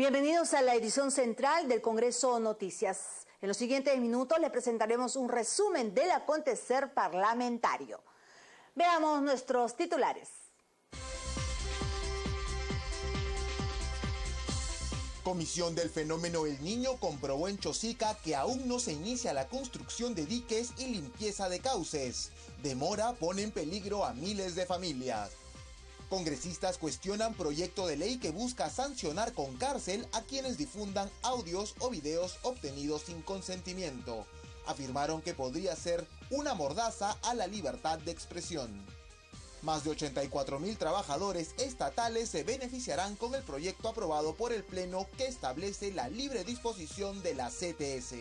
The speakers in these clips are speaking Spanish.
Bienvenidos a la edición central del Congreso Noticias. En los siguientes minutos les presentaremos un resumen del acontecer parlamentario. Veamos nuestros titulares. Comisión del fenómeno El Niño comprobó en Chosica que aún no se inicia la construcción de diques y limpieza de cauces. Demora pone en peligro a miles de familias. Congresistas cuestionan proyecto de ley que busca sancionar con cárcel a quienes difundan audios o videos obtenidos sin consentimiento. Afirmaron que podría ser una mordaza a la libertad de expresión. Más de 84.000 trabajadores estatales se beneficiarán con el proyecto aprobado por el Pleno que establece la libre disposición de la CTS.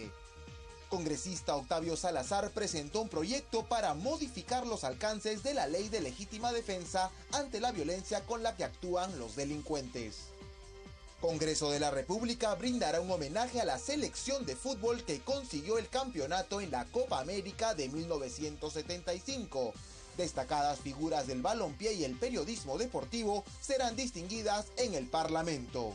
Congresista Octavio Salazar presentó un proyecto para modificar los alcances de la Ley de Legítima Defensa ante la violencia con la que actúan los delincuentes. Congreso de la República brindará un homenaje a la selección de fútbol que consiguió el campeonato en la Copa América de 1975. Destacadas figuras del balompié y el periodismo deportivo serán distinguidas en el Parlamento.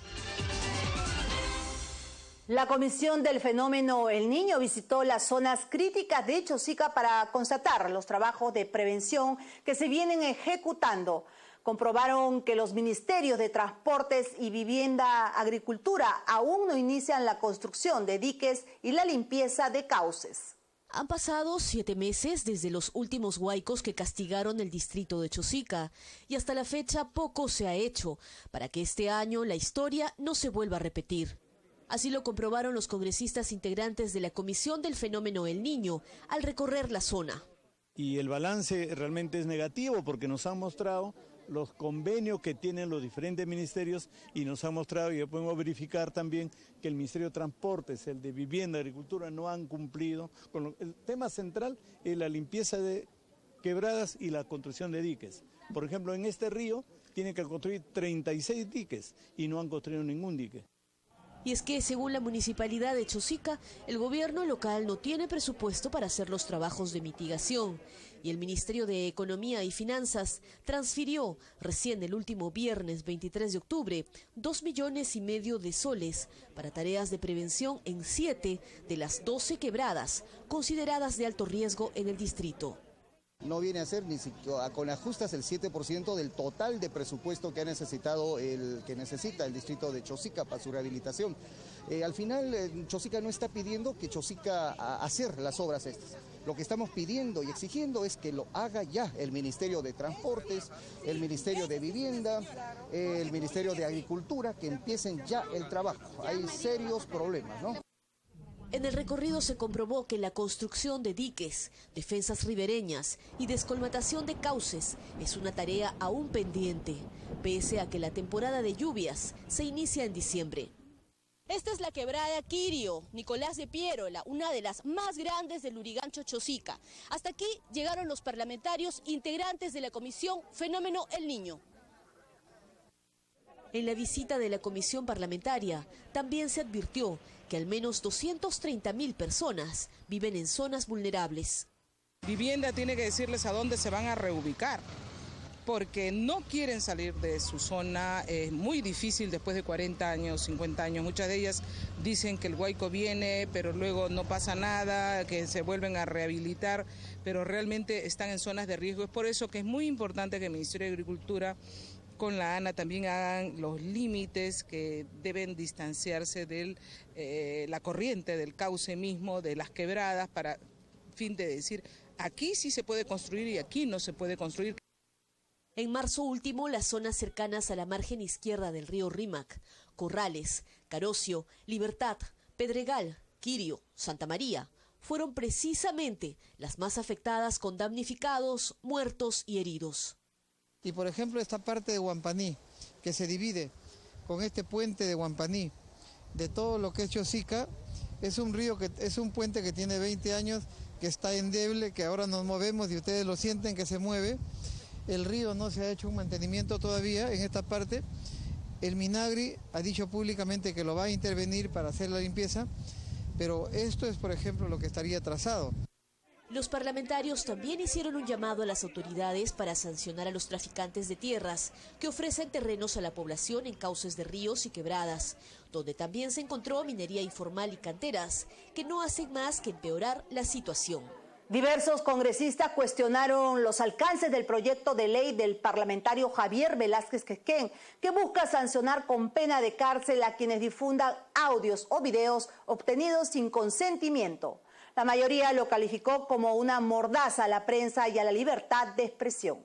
La Comisión del Fenómeno El Niño visitó las zonas críticas de Chosica para constatar los trabajos de prevención que se vienen ejecutando. Comprobaron que los ministerios de Transportes y Vivienda, Agricultura aún no inician la construcción de diques y la limpieza de cauces. Han pasado 7 meses desde los últimos huaicos que castigaron el distrito de Chosica y hasta la fecha poco se ha hecho para que este año la historia no se vuelva a repetir. Así lo comprobaron los congresistas integrantes de la Comisión del Fenómeno El Niño al recorrer la zona. Y el balance realmente es negativo porque nos han mostrado los convenios que tienen los diferentes ministerios y nos han mostrado, y podemos verificar también que el Ministerio de Transportes, el de Vivienda, Agricultura, no han cumplido con el tema central es la limpieza de quebradas y la construcción de diques. Por ejemplo, en este río tienen que construir 36 diques y no han construido ningún dique. Y es que, según la municipalidad de Chosica, el gobierno local no tiene presupuesto para hacer los trabajos de mitigación. Y el Ministerio de Economía y Finanzas transfirió recién el último viernes 23 de octubre 2,5 millones de soles para tareas de prevención en 7 de las 12 quebradas consideradas de alto riesgo en el distrito. No viene a ser ni siquiera con ajustes el 7% del total de presupuesto que ha necesitado que necesita el distrito de Chosica para su rehabilitación. Al final, Chosica no está pidiendo que Chosica hacer las obras estas. Lo que estamos pidiendo y exigiendo es que lo haga ya el Ministerio de Transportes, el Ministerio de Vivienda, el Ministerio de Agricultura, que empiecen ya el trabajo. Hay serios problemas, ¿no? En el recorrido se comprobó que la construcción de diques, defensas ribereñas y descolmatación de cauces es una tarea aún pendiente, pese a que la temporada de lluvias se inicia en diciembre. Esta es la quebrada Quirio, Nicolás de Pierola, una de las más grandes del Lurigancho Chosica. Hasta aquí llegaron los parlamentarios integrantes de la Comisión Fenómeno El Niño. En la visita de la comisión parlamentaria también se advirtió que al menos 230.000 personas viven en zonas vulnerables. Vivienda tiene que decirles a dónde se van a reubicar, porque no quieren salir de su zona. Es muy difícil después de 40 años, 50 años. Muchas de ellas dicen que el huaico viene, pero luego no pasa nada, que se vuelven a rehabilitar, pero realmente están en zonas de riesgo. Es por eso que es muy importante que el Ministerio de Agricultura con la ANA también hagan los límites que deben distanciarse de la corriente, del cauce mismo, de las quebradas, para fin de decir, aquí sí se puede construir y aquí no se puede construir. En marzo último, las zonas cercanas a la margen izquierda del río Rímac, Corrales, Carocio, Libertad, Pedregal, Quirio, Santa María, fueron precisamente las más afectadas con damnificados, muertos y heridos. Y por ejemplo esta parte de Huampaní, que se divide con este puente de Huampaní, de todo lo que es Chosica, es un río es un puente que tiene 20 años, que está endeble, que ahora nos movemos y ustedes lo sienten que se mueve. El río no se ha hecho un mantenimiento todavía en esta parte. El Minagri ha dicho públicamente que lo va a intervenir para hacer la limpieza, pero esto es, por ejemplo, lo que estaría trazado. Los parlamentarios también hicieron un llamado a las autoridades para sancionar a los traficantes de tierras que ofrecen terrenos a la población en cauces de ríos y quebradas, donde también se encontró minería informal y canteras que no hacen más que empeorar la situación. Diversos congresistas cuestionaron los alcances del proyecto de ley del parlamentario Javier Velázquez Quezquén, que busca sancionar con pena de cárcel a quienes difundan audios o videos obtenidos sin consentimiento. La mayoría lo calificó como una mordaza a la prensa y a la libertad de expresión.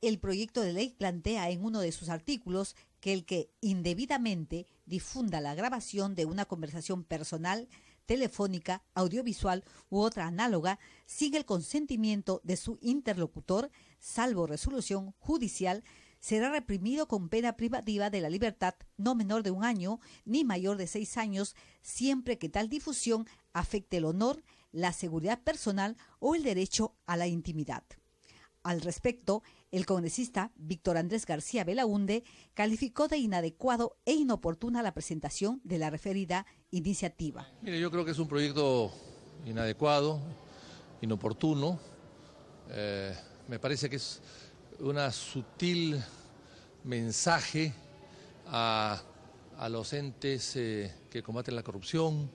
El proyecto de ley plantea en uno de sus artículos que el que indebidamente difunda la grabación de una conversación personal, telefónica, audiovisual u otra análoga sin el consentimiento de su interlocutor, salvo resolución judicial, será reprimido con pena privativa de la libertad no menor de 1 año ni mayor de 6 años, siempre que tal difusión afecte el honor, la seguridad personal o el derecho a la intimidad. Al respecto, el congresista Víctor Andrés García Belaúnde calificó de inadecuado e inoportuna la presentación de la referida iniciativa. Mire, yo creo que es un proyecto inadecuado, inoportuno. Me parece que es una sutil mensaje a los entes que combaten la corrupción,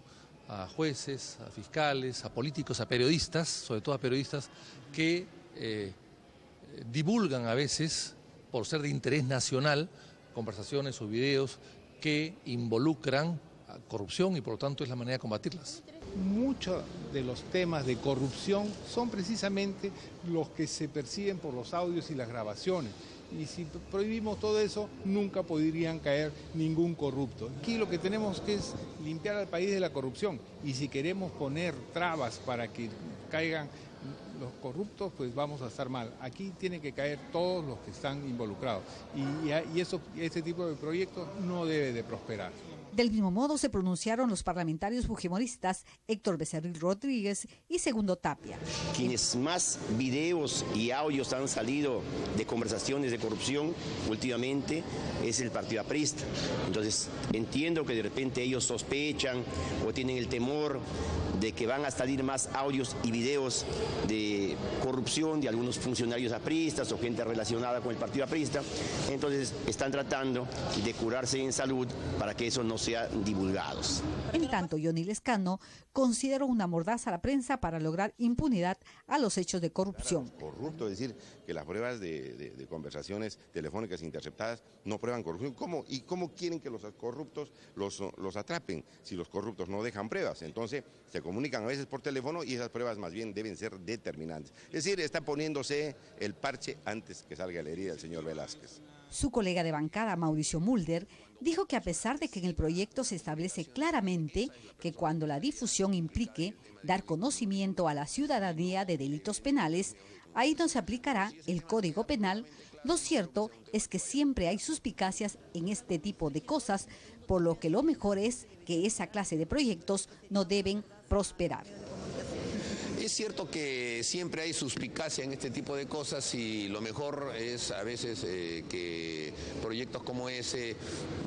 a jueces, a fiscales, a políticos, a periodistas, sobre todo a periodistas que divulgan a veces, por ser de interés nacional, conversaciones o videos que involucran a corrupción y por lo tanto es la manera de combatirlas. Muchos de los temas de corrupción son precisamente los que se persiguen por los audios y las grabaciones. Y si prohibimos todo eso, nunca podrían caer ningún corrupto. Aquí lo que tenemos que es limpiar al país de la corrupción. Y si queremos poner trabas para que caigan los corruptos, pues vamos a estar mal. Aquí tienen que caer todos los que están involucrados. Y ese tipo de proyectos no debe de prosperar. Del mismo modo se pronunciaron los parlamentarios fujimoristas Héctor Becerril Rodríguez y Segundo Tapia. Quienes más videos y audios han salido de conversaciones de corrupción últimamente es el partido aprista. Entonces entiendo que de repente ellos sospechan o tienen el temor de que van a salir más audios y videos de corrupción de algunos funcionarios apristas o gente relacionada con el partido aprista. Entonces están tratando de curarse en salud para que eso no sean divulgados. En tanto, Johnny Lescano consideró una mordaza a la prensa para lograr impunidad a los hechos de corrupción. Corrupto, es decir, que las pruebas de conversaciones telefónicas interceptadas no prueban corrupción. ¿Y cómo quieren que los corruptos los atrapen si los corruptos no dejan pruebas? Entonces se comunican a veces por teléfono y esas pruebas más bien deben ser determinantes. Es decir, está poniéndose el parche antes que salga la herida del señor Velázquez. Su colega de bancada, Mauricio Mulder, dijo que a pesar de que en el proyecto se establece claramente que cuando la difusión implique dar conocimiento a la ciudadanía de delitos penales, ahí no se aplicará el Código Penal, lo cierto es que siempre hay suspicacias en este tipo de cosas, por lo que lo mejor es que esa clase de proyectos no deben prosperar. Es cierto que siempre hay suspicacia en este tipo de cosas y lo mejor es a veces que proyectos como ese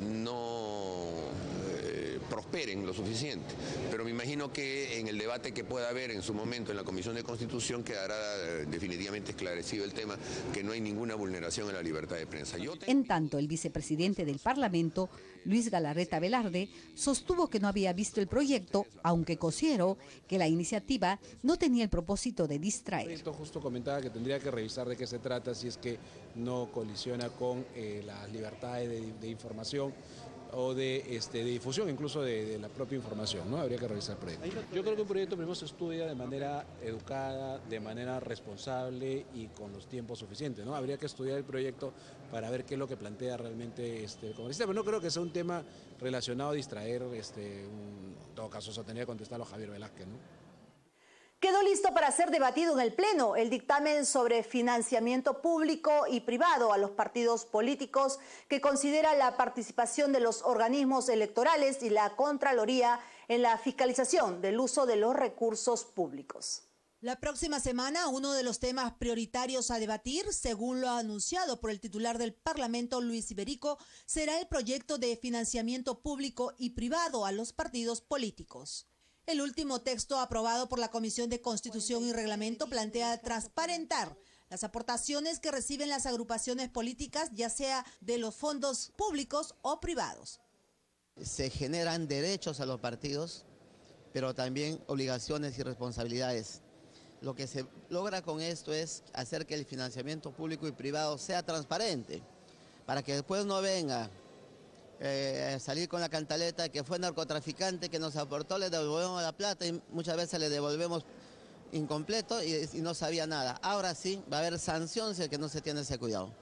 no prosperen lo suficiente. Pero me imagino que en el debate que pueda haber en su momento en la Comisión de Constitución quedará definitivamente esclarecido el tema, que no hay ninguna vulneración a la libertad de prensa. En tanto, el vicepresidente del Parlamento, Luis Galarreta Velarde, sostuvo que no había visto el proyecto, aunque consideró que la iniciativa no tenía el propósito de distraer. Justo comentaba que tendría que revisar de qué se trata, si es que no colisiona con las libertades de información o de difusión incluso de la propia información, ¿no? Habría que revisar el proyecto. Yo creo que un proyecto primero se estudia de manera educada, de manera responsable y con los tiempos suficientes, ¿no? Habría que estudiar el proyecto para ver qué es lo que plantea realmente el congresista, pero no creo que sea un tema relacionado a distraer, en todo caso eso tendría que contestarlo Javier Velázquez, ¿no? Quedó listo para ser debatido en el Pleno el dictamen sobre financiamiento público y privado a los partidos políticos que considera la participación de los organismos electorales y la Contraloría en la fiscalización del uso de los recursos públicos. La próxima semana, uno de los temas prioritarios a debatir, según lo anunciado por el titular del Parlamento, Luis Iberico, será el proyecto de financiamiento público y privado a los partidos políticos. El último texto aprobado por la Comisión de Constitución y Reglamento plantea transparentar las aportaciones que reciben las agrupaciones políticas, ya sea de los fondos públicos o privados. Se generan derechos a los partidos, pero también obligaciones y responsabilidades. Lo que se logra con esto es hacer que el financiamiento público y privado sea transparente, para que después no venga salir con la cantaleta que fue narcotraficante, que nos aportó, le devolvemos la plata y muchas veces le devolvemos incompleto y no sabía nada. Ahora sí va a haber sanción si el que no se tiene ese cuidado.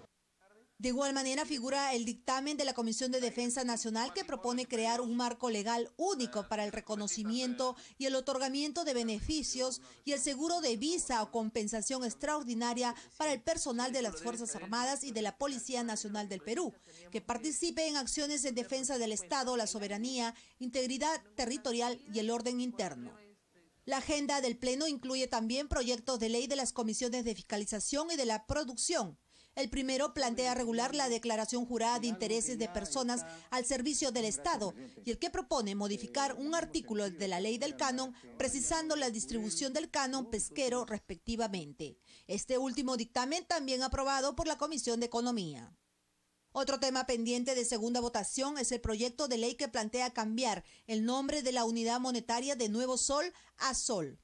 De igual manera figura el dictamen de la Comisión de Defensa Nacional que propone crear un marco legal único para el reconocimiento y el otorgamiento de beneficios y el seguro de visa o compensación extraordinaria para el personal de las Fuerzas Armadas y de la Policía Nacional del Perú, que participe en acciones en defensa del Estado, la soberanía, integridad territorial y el orden interno. La agenda del Pleno incluye también proyectos de ley de las comisiones de fiscalización y de la producción. El primero plantea regular la declaración jurada de intereses de personas al servicio del Estado y el que propone modificar un artículo de la ley del canon precisando la distribución del canon pesquero respectivamente. Este último dictamen también aprobado por la Comisión de Economía. Otro tema pendiente de segunda votación es el proyecto de ley que plantea cambiar el nombre de la unidad monetaria de Nuevo Sol a Sol.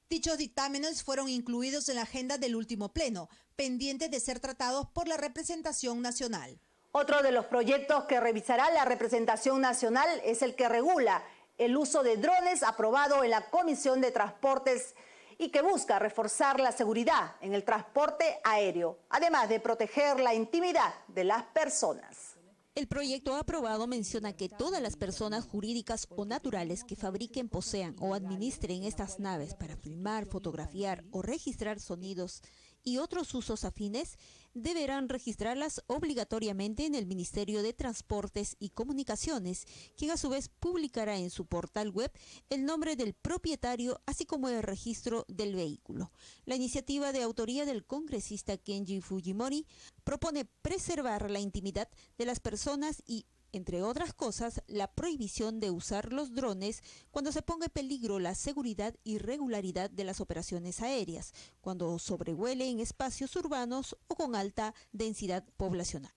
Dichos dictámenes fueron incluidos en la agenda del último pleno, pendientes de ser tratados por la representación nacional. Otro de los proyectos que revisará la representación nacional es el que regula el uso de drones, aprobado en la Comisión de Transportes y que busca reforzar la seguridad en el transporte aéreo, además de proteger la intimidad de las personas. El proyecto aprobado menciona que todas las personas jurídicas o naturales que fabriquen, posean o administren estas naves para filmar, fotografiar o registrar sonidos y otros usos afines deberán registrarlas obligatoriamente en el Ministerio de Transportes y Comunicaciones, quien a su vez publicará en su portal web el nombre del propietario, así como el registro del vehículo. La iniciativa de autoría del congresista Kenji Fujimori propone preservar la intimidad de las personas y, entre otras cosas, la prohibición de usar los drones cuando se ponga en peligro la seguridad y regularidad de las operaciones aéreas, cuando sobrevuelen espacios urbanos o con alta densidad poblacional.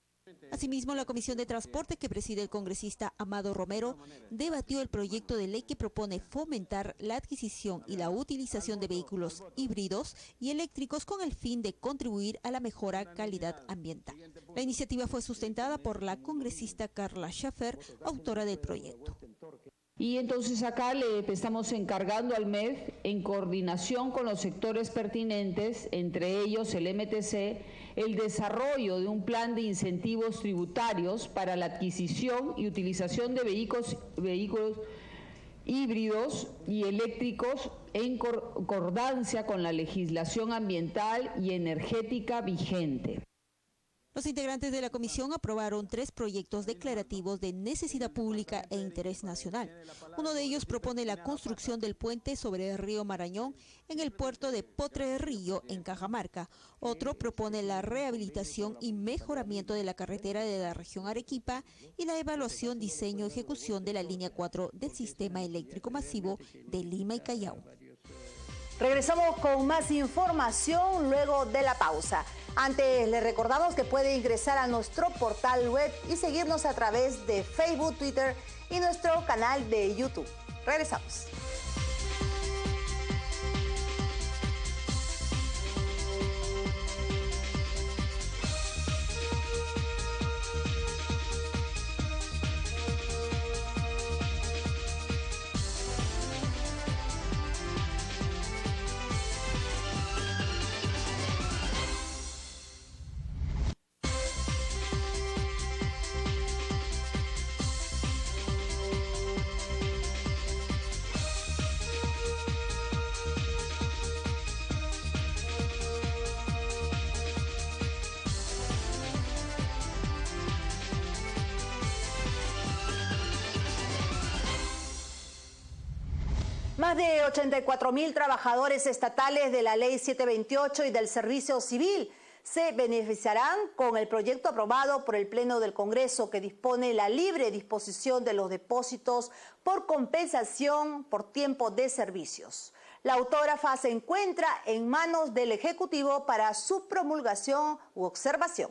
Asimismo, la Comisión de Transporte que preside el congresista Amado Romero debatió el proyecto de ley que propone fomentar la adquisición y la utilización de vehículos híbridos y eléctricos con el fin de contribuir a la mejora calidad ambiental. La iniciativa fue sustentada por la congresista Carla Schaffer, autora del proyecto. Y entonces acá le estamos encargando al MEF, en coordinación con los sectores pertinentes, entre ellos el MTC, el desarrollo de un plan de incentivos tributarios para la adquisición y utilización de vehículos híbridos y eléctricos en concordancia con la legislación ambiental y energética vigente. Los integrantes de la comisión aprobaron 3 proyectos declarativos de necesidad pública e interés nacional. Uno de ellos propone la construcción del puente sobre el río Marañón en el puerto de Potrerillo, en Cajamarca. Otro propone la rehabilitación y mejoramiento de la carretera de la región Arequipa y la evaluación, diseño y ejecución de la línea 4 del sistema eléctrico masivo de Lima y Callao. Regresamos con más información luego de la pausa. Antes les recordamos que puede ingresar a nuestro portal web y seguirnos a través de Facebook, Twitter y nuestro canal de YouTube. Regresamos. Más de 84,000 trabajadores estatales de la Ley 728 y del Servicio Civil se beneficiarán con el proyecto aprobado por el Pleno del Congreso que dispone la libre disposición de los depósitos por compensación por tiempo de servicios. La autógrafa se encuentra en manos del Ejecutivo para su promulgación u observación.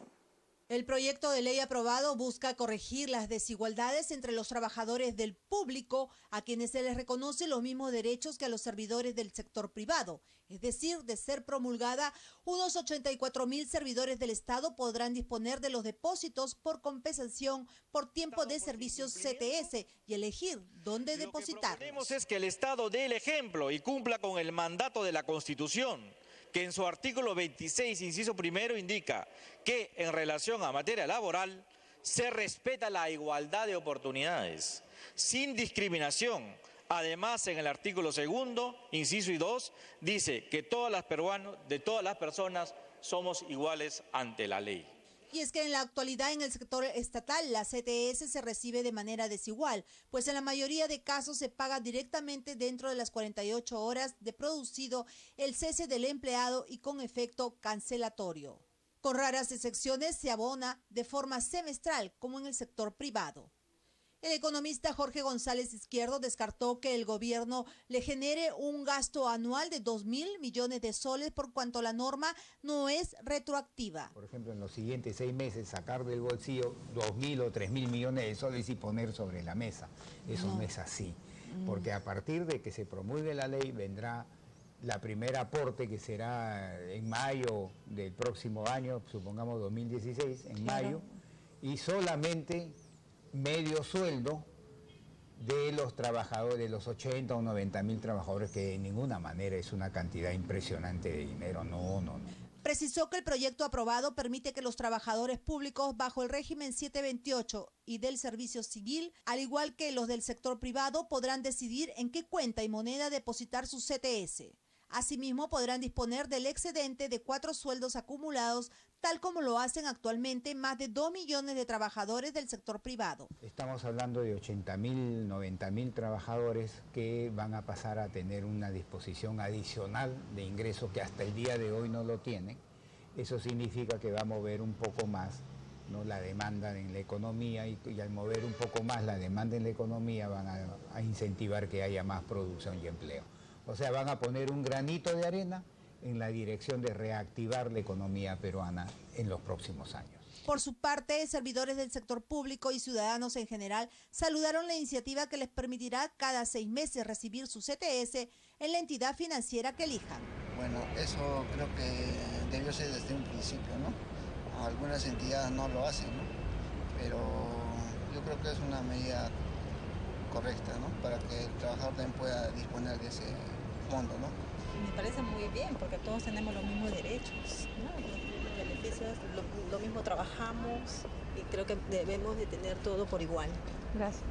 El proyecto de ley aprobado busca corregir las desigualdades entre los trabajadores del público, a quienes se les reconoce los mismos derechos que a los servidores del sector privado. Es decir, de ser promulgada, unos 84,000 servidores del Estado podrán disponer de los depósitos por compensación por tiempo de servicios CTS y elegir dónde depositarlos. Lo que proponemos es que el Estado dé el ejemplo y cumpla con el mandato de la Constitución, que en su artículo 26, inciso primero, indica que en relación a materia laboral se respeta la igualdad de oportunidades, sin discriminación. Además, en el artículo segundo, inciso y 2, dice que todas las personas somos iguales ante la ley. Y es que en la actualidad en el sector estatal la CTS se recibe de manera desigual, pues en la mayoría de casos se paga directamente dentro de las 48 horas de producido el cese del empleado y con efecto cancelatorio. Con raras excepciones se abona de forma semestral como en el sector privado. El economista Jorge González Izquierdo descartó que el gobierno le genere un gasto anual de 2.000 millones de soles por cuanto la norma no es retroactiva. Por ejemplo, en los siguientes 6 meses sacar del bolsillo 2.000 o 3.000 millones de soles y poner sobre la mesa. Eso no es así, porque a partir de que se promulgue la ley vendrá la primera aporte que será en mayo del próximo año, supongamos 2016, en mayo, y solamente medio sueldo de los trabajadores, de los 80 o 90.000 trabajadores, que de ninguna manera es una cantidad impresionante de dinero, no. Precisó que el proyecto aprobado permite que los trabajadores públicos bajo el régimen 728 y del servicio civil, al igual que los del sector privado, podrán decidir en qué cuenta y moneda depositar su CTS. Asimismo, podrán disponer del excedente de 4 sueldos acumulados, tal como lo hacen actualmente más de 2 millones de trabajadores del sector privado. Estamos hablando de 80.000, 90.000 trabajadores que van a pasar a tener una disposición adicional de ingresos que hasta el día de hoy no lo tienen. Eso significa que va a mover un poco más, ¿no?, la demanda en la economía y al mover un poco más la demanda en la economía van a incentivar que haya más producción y empleo. O sea, van a poner un granito de arena en la dirección de reactivar la economía peruana en los próximos años. Por su parte, servidores del sector público y ciudadanos en general saludaron la iniciativa que les permitirá cada 6 meses recibir su CTS en la entidad financiera que elijan. Bueno, eso creo que debió ser desde un principio, ¿no? Algunas entidades no lo hacen, ¿no? Pero yo creo que es una medida correcta, ¿no?, para que el trabajador también pueda disponer de ese fondo, ¿no? Me parece muy bien, porque todos tenemos los mismos derechos, ¿no?, los beneficios, lo mismo trabajamos y creo que debemos de tener todo por igual. Gracias.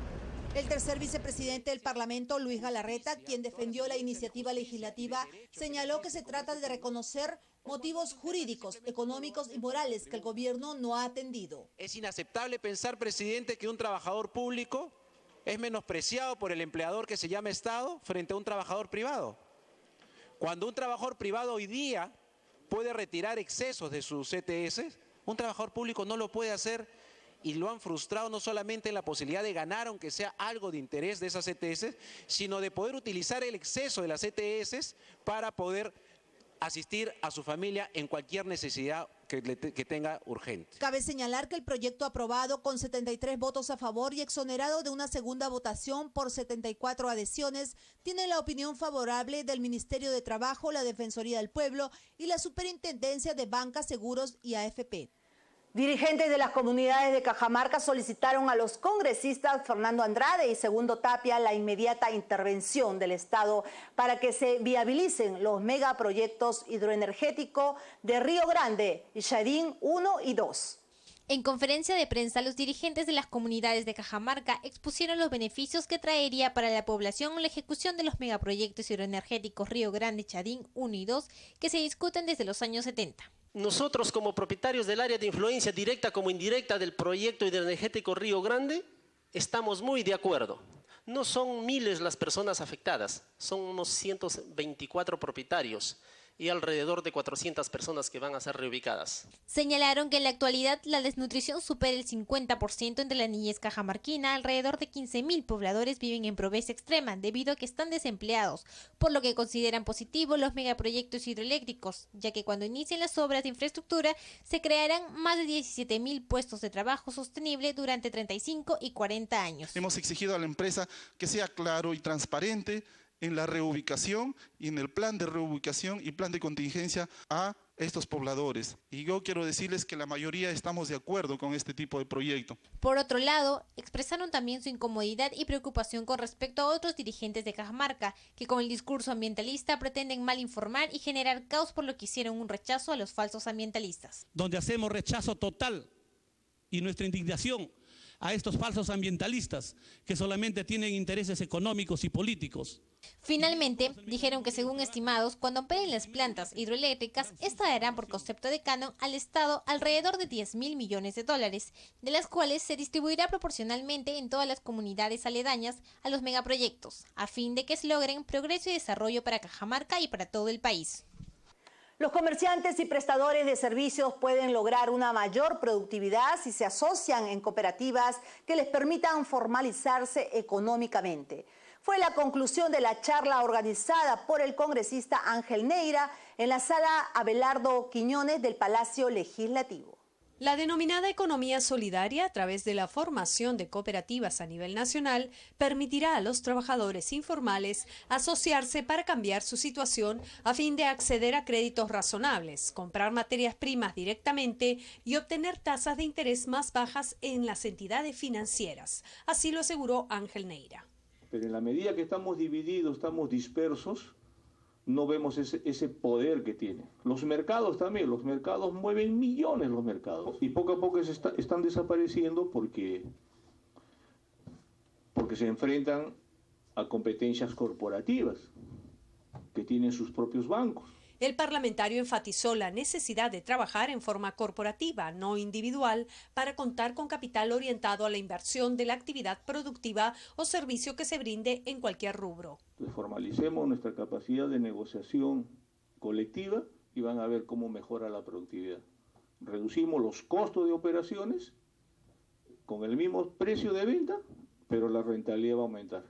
El tercer vicepresidente del Parlamento, Luis Galarreta, quien defendió la iniciativa legislativa, señaló que se trata de reconocer motivos jurídicos, económicos y morales que el gobierno no ha atendido. Es inaceptable pensar, presidente, que un trabajador público es menospreciado por el empleador que se llama Estado frente a un trabajador privado. Cuando un trabajador privado hoy día puede retirar excesos de sus CTS, un trabajador público no lo puede hacer y lo han frustrado no solamente en la posibilidad de ganar, aunque sea algo de interés de esas CTS, sino de poder utilizar el exceso de las CTS para poder asistir a su familia en cualquier necesidad que tenga urgente. Cabe señalar que el proyecto aprobado con 73 votos a favor y exonerado de una segunda votación por 74 adhesiones tiene la opinión favorable del Ministerio de Trabajo, la Defensoría del Pueblo y la Superintendencia de Banca, Seguros y AFP. Dirigentes de las comunidades de Cajamarca solicitaron a los congresistas Fernando Andrade y Segundo Tapia la inmediata intervención del Estado para que se viabilicen los megaproyectos hidroenergéticos de Río Grande y Chadín 1 y 2. En conferencia de prensa, los dirigentes de las comunidades de Cajamarca expusieron los beneficios que traería para la población la ejecución de los megaproyectos hidroenergéticos Río Grande, Chadín 1 y 2 que se discuten desde los años 70. Nosotros, como propietarios del área de influencia directa como indirecta del proyecto hidroenergético Río Grande, estamos muy de acuerdo. No son miles las personas afectadas, son unos 124 propietarios. y alrededor de 400 personas que van a ser reubicadas. Señalaron que en la actualidad la desnutrición supera el 50% entre la niñez cajamarquina. Alrededor de 15.000 pobladores viven en pobreza extrema debido a que están desempleados, por lo que consideran positivo los megaproyectos hidroeléctricos, ya que cuando inicien las obras de infraestructura se crearán más de 17.000 puestos de trabajo sostenible durante 35 y 40 años. Hemos exigido a la empresa que sea claro y transparente en la reubicación y en el plan de reubicación y plan de contingencia a estos pobladores. Y yo quiero decirles que la mayoría estamos de acuerdo con este tipo de proyecto. Por otro lado, expresaron también su incomodidad y preocupación con respecto a otros dirigentes de Cajamarca, que con el discurso ambientalista pretenden mal informar y generar caos, por lo que hicieron un rechazo a los falsos ambientalistas. Donde hacemos rechazo total y nuestra indignación a estos falsos ambientalistas que solamente tienen intereses económicos y políticos. Finalmente, dijeron que según estimados, cuando operen las plantas hidroeléctricas, estas darán por concepto de canon al Estado alrededor de 10.000 millones de dólares, de las cuales se distribuirá proporcionalmente en todas las comunidades aledañas a los megaproyectos, a fin de que se logren progreso y desarrollo para Cajamarca y para todo el país. Los comerciantes y prestadores de servicios pueden lograr una mayor productividad si se asocian en cooperativas que les permitan formalizarse económicamente. Fue la conclusión de la charla organizada por el congresista Ángel Neira en la sala Abelardo Quiñones del Palacio Legislativo. La denominada economía solidaria, a través de la formación de cooperativas a nivel nacional, permitirá a los trabajadores informales asociarse para cambiar su situación a fin de acceder a créditos razonables, comprar materias primas directamente y obtener tasas de interés más bajas en las entidades financieras. Así lo aseguró Ángel Neira. Pero en la medida que estamos divididos, estamos dispersos, no vemos ese poder que tiene. Los mercados también, los mercados mueven millones los mercados. Y poco a poco están desapareciendo porque se enfrentan a competencias corporativas que tienen sus propios bancos. El parlamentario enfatizó la necesidad de trabajar en forma corporativa, no individual, para contar con capital orientado a la inversión de la actividad productiva o servicio que se brinde en cualquier rubro. Entonces, formalicemos nuestra capacidad de negociación colectiva y van a ver cómo mejora la productividad. Reducimos los costos de operaciones con el mismo precio de venta, pero la rentabilidad va a aumentar.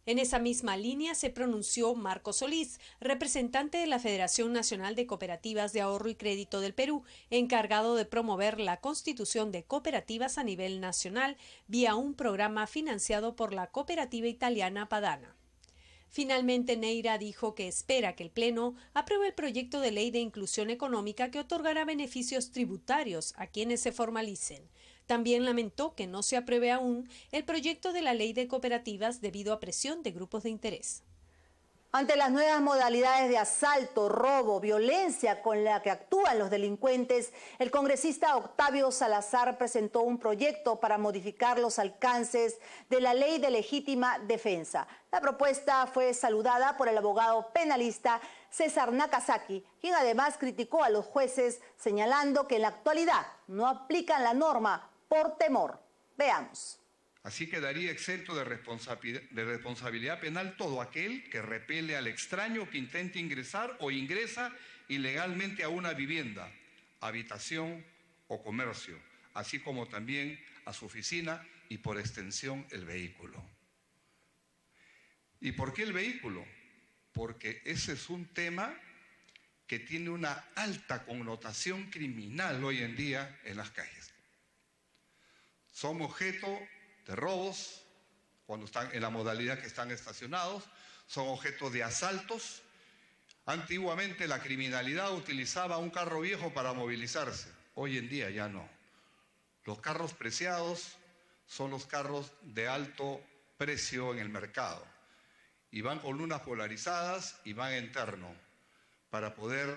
En esa misma línea se pronunció Marco Solís, representante de la Federación Nacional de Cooperativas de Ahorro y Crédito del Perú, encargado de promover la constitución de cooperativas a nivel nacional vía un programa financiado por la cooperativa italiana Padana. Finalmente, Neira dijo que espera que el Pleno apruebe el proyecto de ley de inclusión económica que otorgará beneficios tributarios a quienes se formalicen. También lamentó que no se apruebe aún el proyecto de la ley de cooperativas debido a presión de grupos de interés. Ante las nuevas modalidades de asalto, robo, violencia con la que actúan los delincuentes, el congresista Octavio Salazar presentó un proyecto para modificar los alcances de la Ley de Legítima Defensa. La propuesta fue saludada por el abogado penalista César Nakazaki, quien además criticó a los jueces señalando que en la actualidad no aplican la norma por temor. Veamos. Así quedaría exento de responsabilidad penal todo aquel que repele al extraño que intente ingresar o ingresa ilegalmente a una vivienda, habitación o comercio, así como también a su oficina y por extensión el vehículo. ¿Y por qué el vehículo? Porque ese es un tema que tiene una alta connotación criminal hoy en día en las calles. Son objeto de robos, cuando están en la modalidad que están estacionados, son objeto de asaltos. Antiguamente la criminalidad utilizaba un carro viejo para movilizarse, hoy en día ya no. Los carros preciados son los carros de alto precio en el mercado y van con lunas polarizadas y van en terno para poder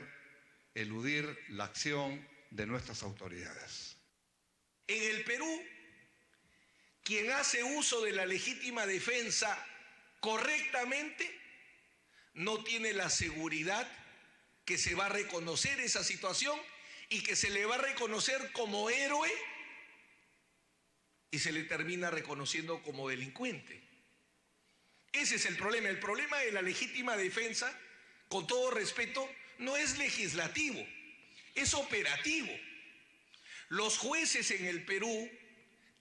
eludir la acción de nuestras autoridades. En el Perú, quien hace uso de la legítima defensa correctamente no tiene la seguridad que se va a reconocer esa situación y que se le va a reconocer como héroe y se le termina reconociendo como delincuente. Ese es el problema. El problema de la legítima defensa, con todo respeto, no es legislativo, es operativo. Los jueces en el Perú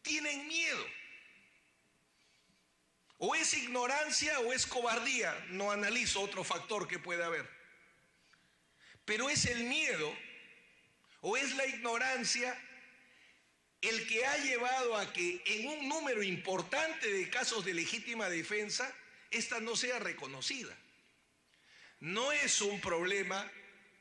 tienen miedo. O es ignorancia o es cobardía, no analizo otro factor que pueda haber. Pero es el miedo o es la ignorancia el que ha llevado a que en un número importante de casos de legítima defensa, esta no sea reconocida. No es un problema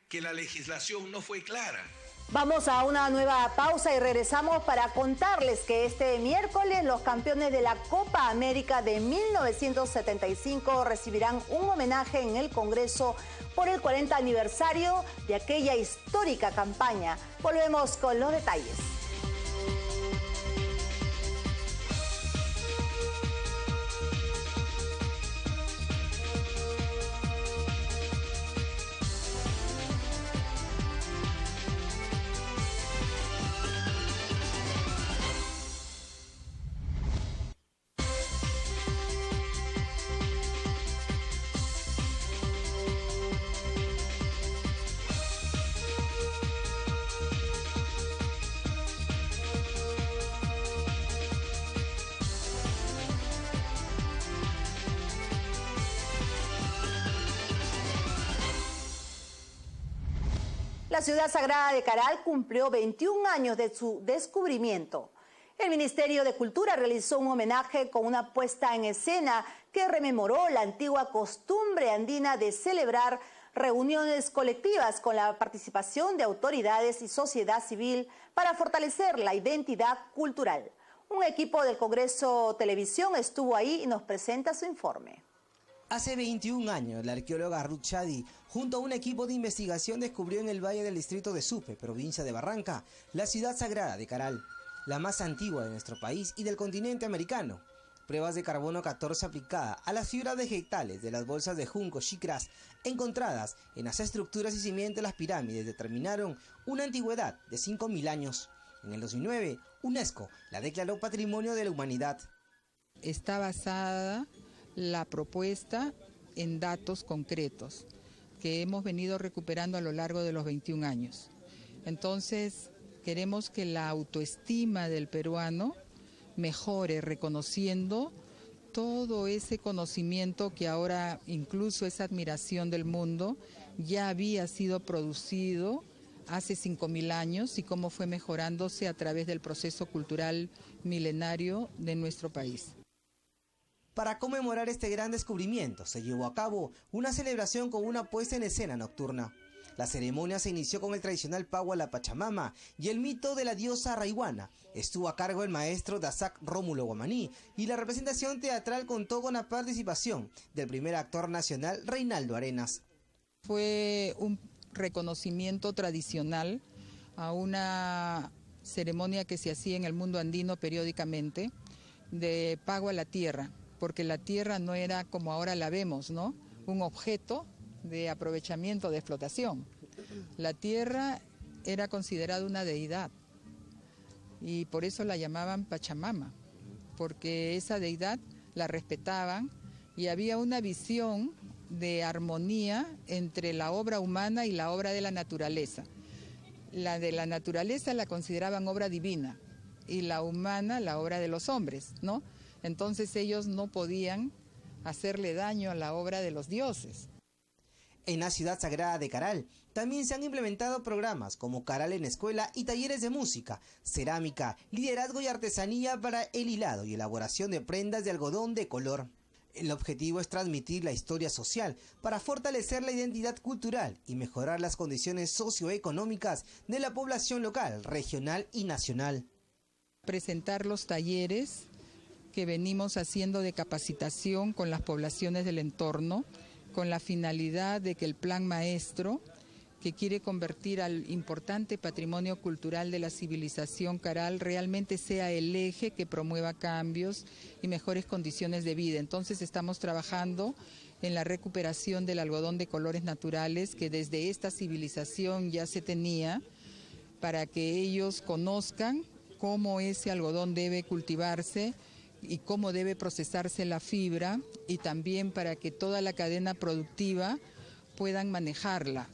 que la legislación no fue clara. Vamos a una nueva pausa y regresamos para contarles que este miércoles los campeones de la Copa América de 1975 recibirán un homenaje en el Congreso por el 40 aniversario de aquella histórica campaña. Volvemos con los detalles. La ciudad sagrada de Caral cumplió 21 años de su descubrimiento. El Ministerio de Cultura realizó un homenaje con una puesta en escena que rememoró la antigua costumbre andina de celebrar reuniones colectivas con la participación de autoridades y sociedad civil para fortalecer la identidad cultural. Un equipo del Congreso Televisión estuvo ahí y nos presenta su informe. Hace 21 años, la arqueóloga Ruth Chadi, junto a un equipo de investigación, descubrió en el valle del distrito de Supe, provincia de Barranca, la ciudad sagrada de Caral, la más antigua de nuestro país y del continente americano. Pruebas de carbono 14 aplicadas a las fibras vegetales de las bolsas de junco chicras encontradas en las estructuras y cimientos de las pirámides determinaron una antigüedad de 5.000 años. En el 2009, UNESCO la declaró Patrimonio de la Humanidad. Está basada la propuesta en datos concretos que hemos venido recuperando a lo largo de los 21 años. Entonces, queremos que la autoestima del peruano mejore reconociendo todo ese conocimiento que ahora incluso esa admiración del mundo ya había sido producido hace 5.000 años y cómo fue mejorándose a través del proceso cultural milenario de nuestro país. Para conmemorar este gran descubrimiento, se llevó a cabo una celebración con una puesta en escena nocturna. La ceremonia se inició con el tradicional pago a la Pachamama y el mito de la diosa Rayuana. Estuvo a cargo el maestro Dazac Rómulo Guamaní y la representación teatral contó con la participación del primer actor nacional Reinaldo Arenas. Fue un reconocimiento tradicional a una ceremonia que se hacía en el mundo andino periódicamente de pago a la tierra, porque la tierra no era como ahora la vemos, ¿no? Un objeto de aprovechamiento, de explotación. La tierra era considerada una deidad y por eso la llamaban Pachamama, porque esa deidad la respetaban y había una visión de armonía entre la obra humana y la obra de la naturaleza. La de la naturaleza la consideraban obra divina y la humana la obra de los hombres, ¿no? Entonces ellos no podían hacerle daño a la obra de los dioses. En la ciudad sagrada de Caral también se han implementado programas como Caral en Escuela y talleres de música, cerámica, liderazgo y artesanía para el hilado y elaboración de prendas de algodón de color. El objetivo es transmitir la historia social para fortalecer la identidad cultural y mejorar las condiciones socioeconómicas de la población local, regional y nacional. Presentar los talleres que venimos haciendo de capacitación con las poblaciones del entorno, con la finalidad de que el plan maestro, que quiere convertir al importante patrimonio cultural de la civilización Caral, realmente sea el eje que promueva cambios y mejores condiciones de vida. Entonces estamos trabajando en la recuperación del algodón de colores naturales que desde esta civilización ya se tenía, para que ellos conozcan cómo ese algodón debe cultivarse y cómo debe procesarse la fibra, y también para que toda la cadena productiva puedan manejarla.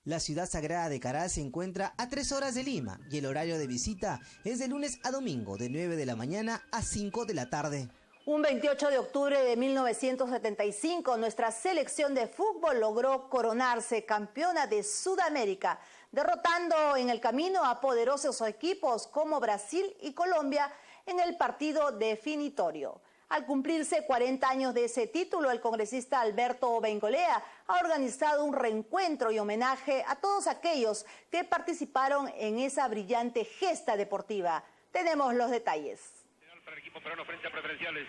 La ciudad sagrada de Caral se encuentra a 3 horas de Lima y el horario de visita es de lunes a domingo de 9 de la mañana a 5 de la tarde. Un 28 de octubre de 1975, nuestra selección de fútbol logró coronarse campeona de Sudamérica, derrotando en el camino a poderosos equipos como Brasil y Colombia en el partido definitorio. Al cumplirse 40 años de ese título, el congresista Alberto Bengolea ha organizado un reencuentro y homenaje a todos aquellos que participaron en esa brillante gesta deportiva. Tenemos los detalles. Para el equipo peruano frente a preferenciales.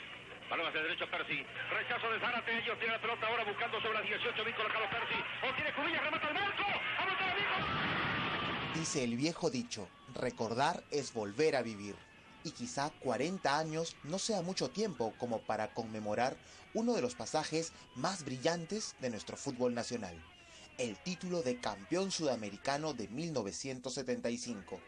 Balón hacia el derecho Percy. Rechazo de Zárate. Ellos tienen la pelota ahora buscando sobre las 18. Bien colocado Percy. O tiene Cubillas, remata el marco. ¡Anota el Vigo! Dice el viejo dicho, recordar es volver a vivir. Y quizá 40 años no sea mucho tiempo como para conmemorar uno de los pasajes más brillantes de nuestro fútbol nacional. El título de campeón sudamericano de 1975.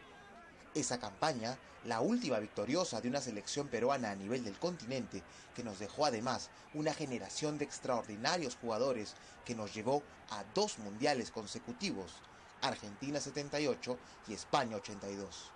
Esa campaña, la última victoriosa de una selección peruana a nivel del continente, que nos dejó además una generación de extraordinarios jugadores que nos llevó a 2 mundiales consecutivos, Argentina 78 y España 82.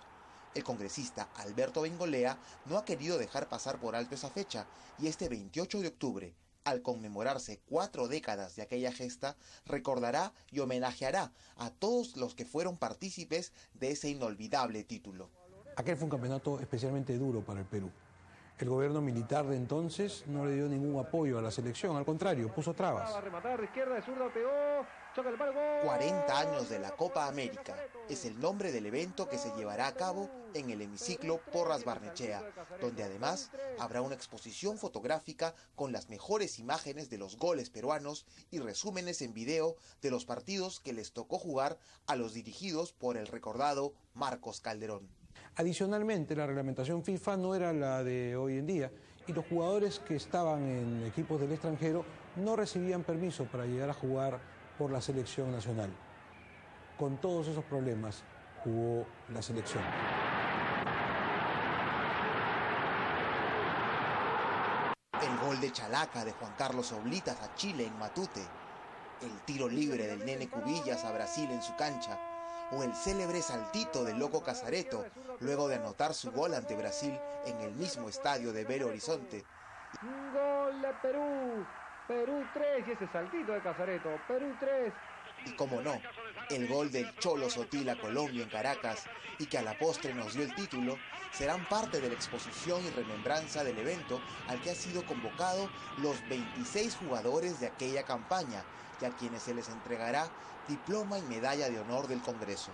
El congresista Alberto Bengolea no ha querido dejar pasar por alto esa fecha y este 28 de octubre, al conmemorarse 4 décadas de aquella gesta, recordará y homenajeará a todos los que fueron partícipes de ese inolvidable título. Aquel fue un campeonato especialmente duro para el Perú. El gobierno militar de entonces no le dio ningún apoyo a la selección, al contrario, puso trabas. 40 años de la Copa América es el nombre del evento que se llevará a cabo en el hemiciclo Porras Barnechea, donde además habrá una exposición fotográfica con las mejores imágenes de los goles peruanos y resúmenes en video de los partidos que les tocó jugar a los dirigidos por el recordado Marcos Calderón. Adicionalmente, la reglamentación FIFA no era la de hoy en día y los jugadores que estaban en equipos del extranjero no recibían permiso para llegar a jugar por la selección nacional. Con todos esos problemas jugó la selección. El gol de Chalaca de Juan Carlos Oblitas a Chile en Matute, el tiro libre del Nene Cubillas a Brasil en su cancha, o el célebre saltito del Loco Casareto luego de anotar su gol ante Brasil en el mismo estadio de Belo Horizonte. Gol de Perú, Perú 3 y ese saltito de Casareto, Perú 3. Y como no, el gol del Cholo Sotil a Colombia en Caracas y que a la postre nos dio el título, serán parte de la exposición y remembranza del evento al que ha sido convocado los 26 jugadores de aquella campaña y a quienes se les entregará diploma y medalla de honor del Congreso.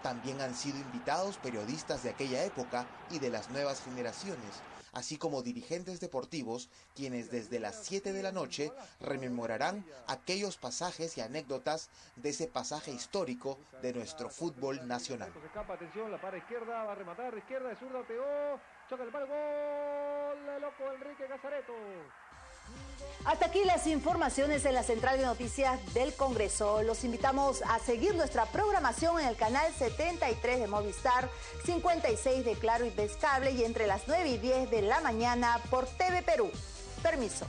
También han sido invitados periodistas de aquella época y de las nuevas generaciones, así como dirigentes deportivos, quienes desde las 7 de la noche rememorarán aquellos pasajes y anécdotas de ese pasaje histórico de nuestro fútbol nacional. Escapa, atención, la para izquierda, va a rematar, izquierda, de zurda, pegó, choca el palo, gol de Loco Enrique Casareto. Hasta aquí las informaciones en la central de noticias del Congreso. Los invitamos a seguir nuestra programación en el canal 73 de Movistar, 56 de Claro y Vez Cable y entre las 9 y 10 de la mañana por TV Perú. Permiso.